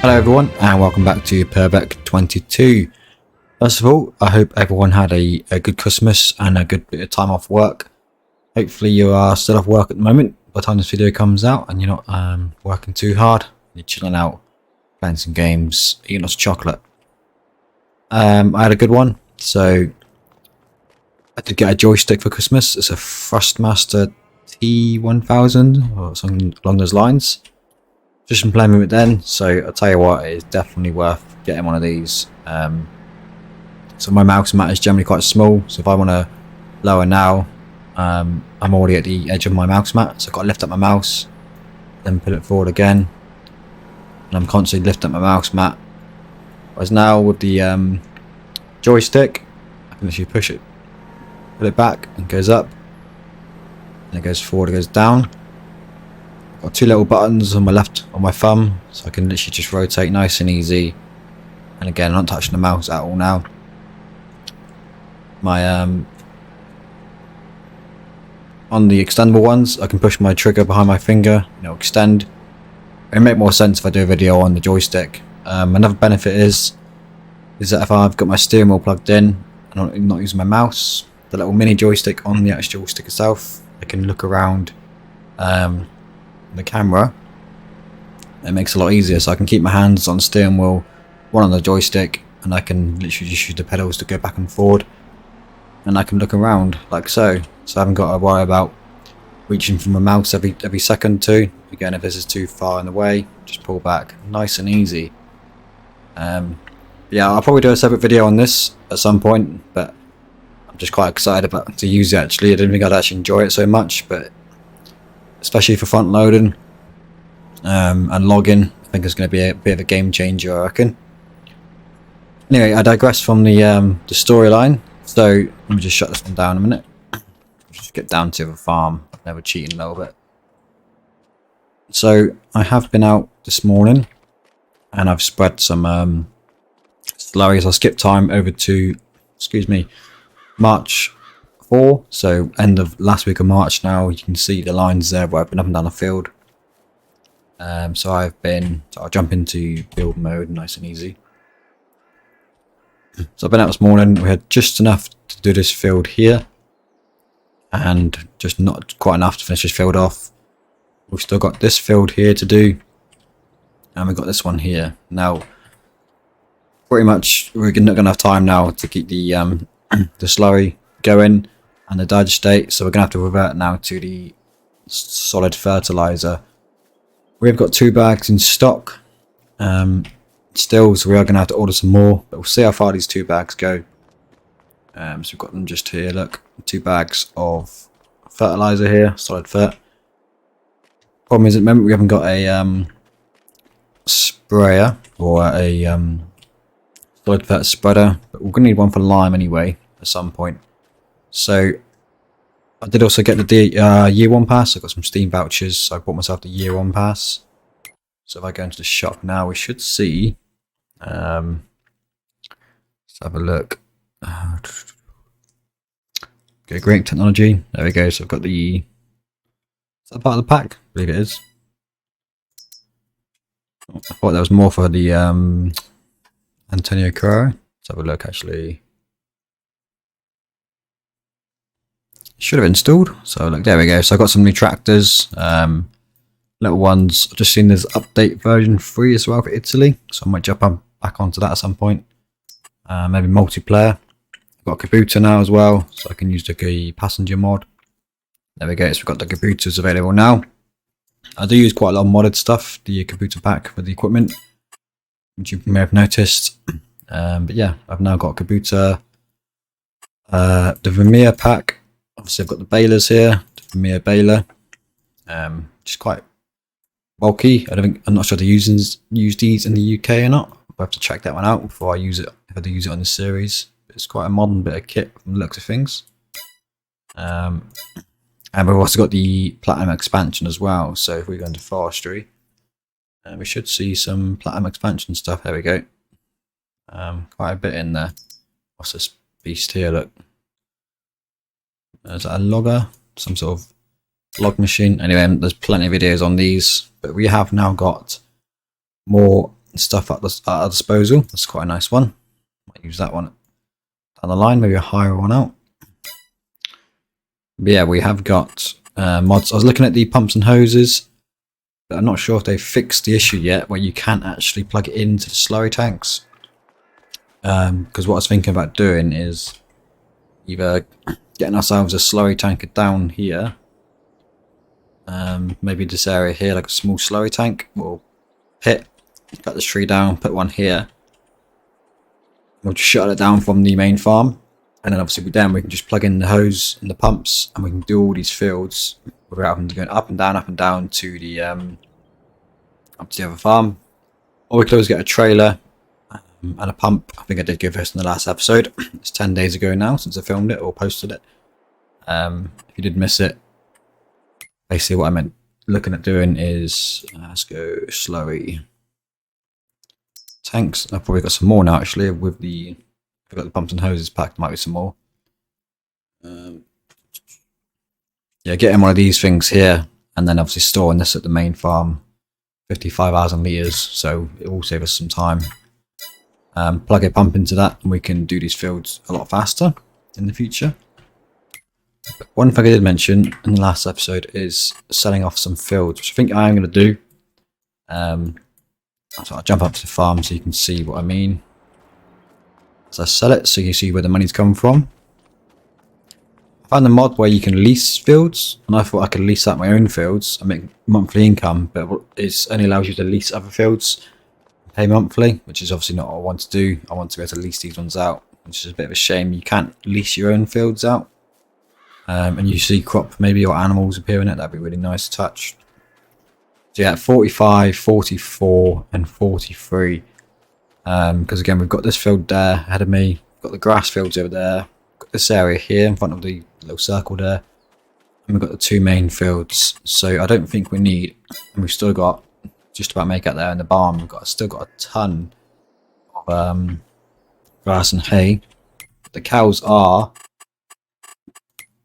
Hello everyone and welcome back to Purbeck 22. First of all, I hope everyone had a good Christmas and a good bit of time off work. Hopefully you are still off work at the moment by the time this video comes out and you're not working too hard. You're chilling out, playing some games, eating lots of chocolate. I had a good one, so I did get a joystick for Christmas. It's a Thrustmaster T1000 or something along those lines. Just been playing with it then, so I'll tell you what, it is definitely worth getting one of these. So my mouse mat is generally quite small, so if I want to lower now, I'm already at the edge of my mouse mat, so I've got to lift up my mouse, then put it forward again, and I'm constantly lifting up my mouse mat. Whereas now with the joystick, I can literally push it, put it back, and it goes up, and it goes forward, it goes down. Got two little buttons on my left, on my thumb, so I can literally just rotate nice and easy. And again, I'm not touching the mouse at all now. My on the extendable ones, I can push my trigger behind my finger, extend. It'll make more sense if I do a video on the joystick. Another benefit is that if I've got my steering wheel plugged in and I'm not using my mouse, the little mini joystick on the actual stick itself, I can look around the camera. It makes it a lot easier, so I can keep my hands on the steering wheel, one on the joystick, and I can literally just use the pedals to go back and forward, and I can look around like so. So I haven't got to worry about reaching for my mouse every second too. Again, if this is too far in the way, just pull back, nice and easy. Yeah, I'll probably do a separate video on this at some point, but I'm just quite excited to use it actually. I didn't think I'd actually enjoy it so much, but especially for front loading and logging, I think it's going to be a bit of a game changer, I reckon. Anyway, I digress from the storyline, so let me just shut this one down a minute. Just get down to the farm. Never cheating a little bit. So I have been out this morning and I've spread some slurries. I'll skip time over to, March 4, so end of last week of March now. You can see the lines there where I've been up and down the field. So I'll jump into build mode nice and easy. So I've been out this morning. We had just enough to do this field here and just not quite enough to finish this field off. We've still got this field here to do and we've got this one here. Now pretty much we're not gonna have time now to keep the slurry going and the digest state, so we're gonna have to revert now to the solid fertilizer. We've got 2 bags in stock still, so we are gonna have to order some more, but we'll see how far these 2 bags go. So we've got them just here, look, 2 bags of fertilizer here, solid fert. Problem is at the moment we haven't got a sprayer or a solid fert spreader, but we're gonna need one for lime anyway at some point. So I did also get the year 1 pass. I got some Steam vouchers, so I bought myself the year 1 pass. So if I go into the shop now, we should see. Let's have a look. Okay, great technology. There we go. So I've got the. Is that part of the pack? I believe it is. I thought there was more for the Antonio Carrera. Let's have a look actually. Should have installed. So look, there we go. So I got some new tractors, little ones. I've just seen there's update version 3 as well for Italy, so I might jump back onto that at some point. Maybe multiplayer. I've got a computer now as well, so I can use the passenger mod. There we go. So we've got the computers available now. I do use quite a lot of modded stuff, the computer pack for the equipment, which you may have noticed. But yeah, I've now got a computer, the Vermeer pack. Obviously I've got the balers here, the Vermeer baler, which is quite bulky. I'm not sure they use these in the UK or not. I'll have to check that one out before I use it, if I do use it on this series. But it's quite a modern bit of kit from the looks of things. And we've also got the platinum expansion as well. So if we go into forestry, we should see some platinum expansion stuff. There we go. Quite a bit in there. What's this beast here? Look. Is that a logger? Some sort of log machine. Anyway, there's plenty of videos on these, but we have now got more stuff at our disposal. That's quite a nice one. Might use that one down the line, maybe a higher one out. But yeah, we have got mods. I was looking at the pumps and hoses, but I'm not sure if they've fixed the issue yet where you can't actually plug it into the slurry tanks. Because what I was thinking about doing is either getting ourselves a slurry tanker down here, maybe this area here, like a small slurry tank, or pit, cut this tree down, put one here. We'll just shut it down from the main farm, and then obviously we can just plug in the hose and the pumps, and we can do all these fields without having to go up and down to the up to the other farm. Or we could always get a trailer and a pump. I think I did give this in the last episode. It's 10 days ago now since I filmed it or posted it. If you did miss it, basically what I meant looking at doing is let's go slurry tanks. I've probably got some more now actually with the, I've got the pumps and hoses packed, might be some more. Yeah, getting one of these things here and then obviously storing this at the main farm, 55,000 litres, so it will save us some time. Plug a pump into that and we can do these fields a lot faster in the future. But one thing I did mention in the last episode is selling off some fields, which I think I am going to do. So I'll jump up to the farm so you can see what I mean. So I sell it so you see where the money's come from. I found a mod where you can lease fields, and I thought I could lease out my own fields and make monthly income, but it only allows you to lease other fields, pay monthly, which is obviously not what I want to do. I want to be able to lease these ones out, which is a bit of a shame. You can't lease your own fields out. And you see crop maybe or animals appear in it, that'd be really nice to touch. So yeah, 45, 44 and 43. Because again, we've got this field there ahead of me, we've got the grass fields over there, got this area here in front of the little circle there, and we've got the two main fields. So I don't think we need, and we've still got just about make out there in the barn, we've still got a ton of grass and hay. The cows are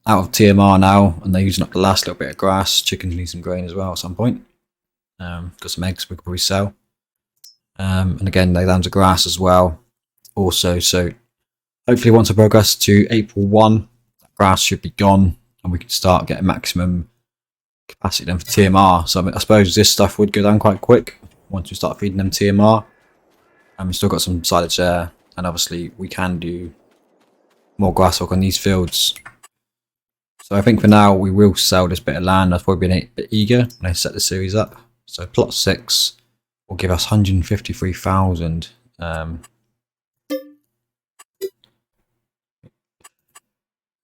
out of TMR now, and they're using up the last little bit of grass. Chickens need some grain as well at some point. Got some eggs we could probably sell. And again, they're down to grass as well. Also, so hopefully once I progress to April 1, that grass should be gone, and we can start getting maximum capacity then for TMR. So I suppose this stuff would go down quite quick once we start feeding them TMR. And we've still got some silage there, and obviously we can do more grass work on these fields. So I think for now we will sell this bit of land. I've probably been a bit eager when I set the series up. So plot 6 will give us 153,000. Oh,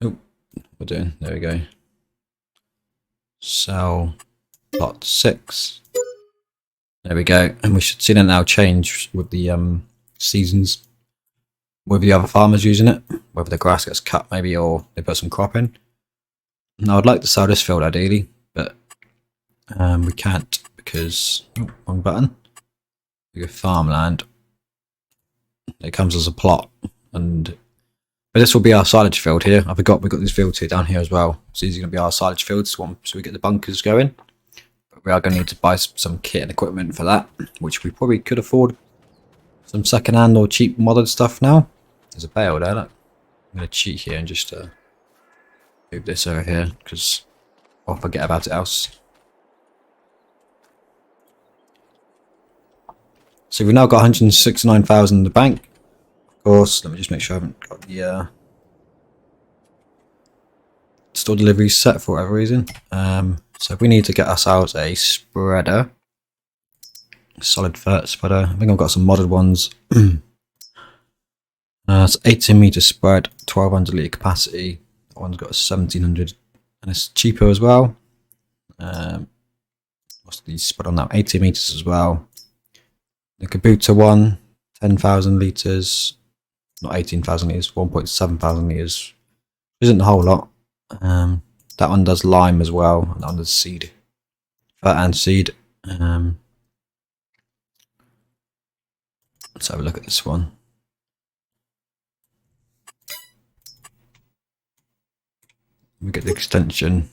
we're doing, there we go. Sell plot 6. There we go. And we should see that now change with the seasons, with the other farmers using it, whether the grass gets cut maybe or they put some crop in. Now I'd like to sell this field ideally, but we can't because wrong button. We go farmland. It comes as a plot, but this will be our silage field here. I forgot we've got these fields here down here as well. So these are going to be our silage fields, so we get the bunkers going. But we are going to need to buy some kit and equipment for that, which we probably could afford. Some second-hand or cheap modded stuff now. There's a bale there. Look. I'm going to cheat here and just move this over here because I'll forget about it else. So we've now got 169,000 in the bank. Of course, let me just make sure I haven't got the store delivery set for whatever reason. So we need to get ourselves a spreader, solid fert spreader. I think I've got some modded ones. It's 18 meter spread, 1200 litre capacity. That one's got a 1700 and it's cheaper as well. What's the spread on that? 18 meters as well. The Kabuta one, 10,000 litres, not 18,000 litres, 1.7 thousand litres. Isn't a whole lot. That one does lime as well, and that one does seed. Fert and seed. Let's have a look at this one. We get the extension.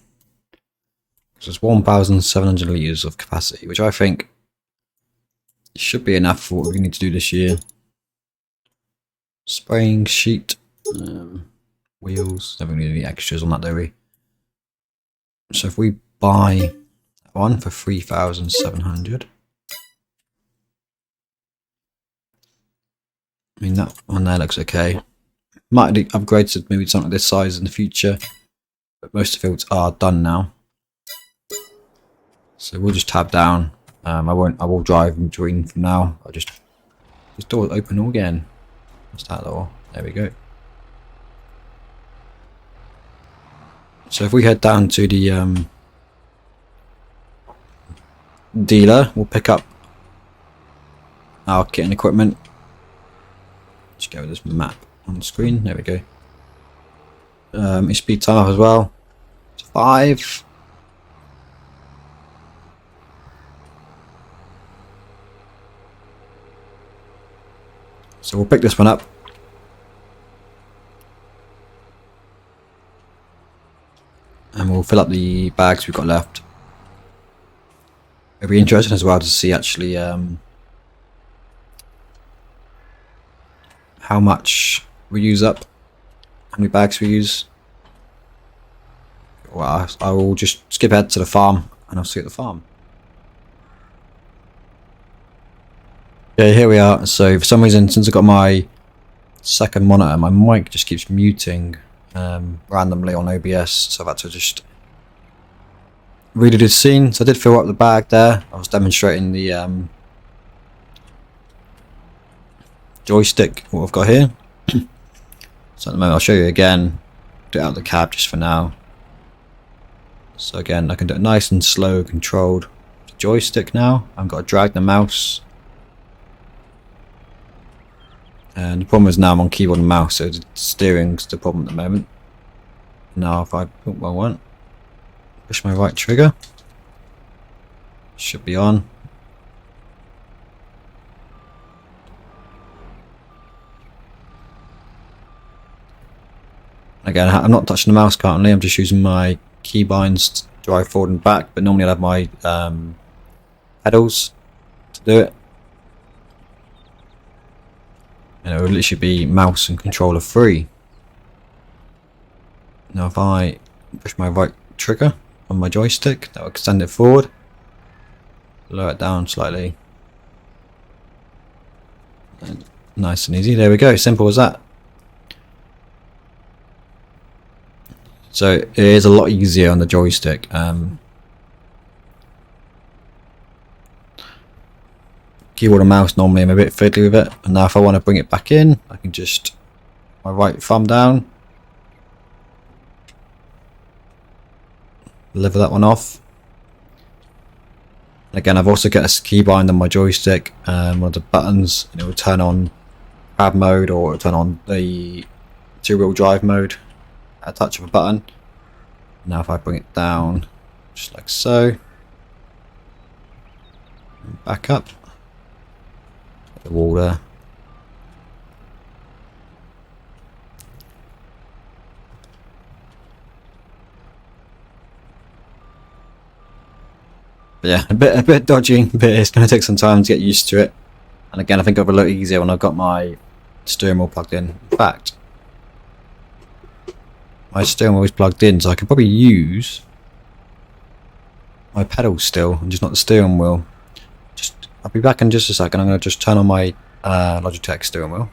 So it's 1,700 litres of capacity, which I think Should be enough for what we need to do this year. Spraying sheet, wheels. Don't really need any extras on that, do we? So if we buy one for 3,700. I mean, that one there looks okay. Might upgrade to maybe something this size in the future, but most of the fields are done now. So we'll just tab down. I will drive in between from now. I'll just this door open all again. What's that door? There we go. So if we head down to the dealer, we'll pick up our kit and equipment. Just go with this map on the screen. There we go. It's speed time up as well. It's 5. So we'll pick this one up. And we'll fill up the bags we've got left. It'll be interesting as well to see actually how much we use up, how many bags we use. Well, I will just skip ahead to the farm and I'll see you at the farm. Okay, here we are. So for some reason, since I got my second monitor, my mic just keeps muting randomly on OBS, so I've had to just redo this scene. So I did fill up the bag there. I was demonstrating the joystick, what I've got here. So at the moment I'll show you again, do it out of the cab just for now. So again, I can do it nice and slow, controlled joystick now. I've got to drag the mouse. And the problem is now I'm on keyboard and mouse, so the steering's the problem at the moment. Now if I put what I want, push my right trigger, should be on. Again, I'm not touching the mouse currently, I'm just using my keybinds to drive forward and back, but normally I'll have my pedals to do it. And it will literally be mouse and controller free. Now if I push my right trigger on my joystick, that will extend it forward, lower it down slightly. And nice and easy, there we go, simple as that. So it is a lot easier on the joystick. Keyboard and mouse normally I'm a bit fiddly with it, and now if I want to bring it back in, I can just my right thumb down, lever that one off. And again, I've also got a keybind on my joystick, one of the buttons, and it will turn on grab mode or it'll turn on the two-wheel drive mode at a touch of a button. Now if I bring it down just like so, and back up the wall there. But yeah, a bit dodgy, but it's going to take some time to get used to it. And again, I think it'll be a lot easier when I've got my steering wheel plugged in. In fact, my steering wheel is plugged in, so I could probably use my pedals still, and just not the steering wheel. I'll be back in just a second. I'm going to just turn on my Logitech steering wheel.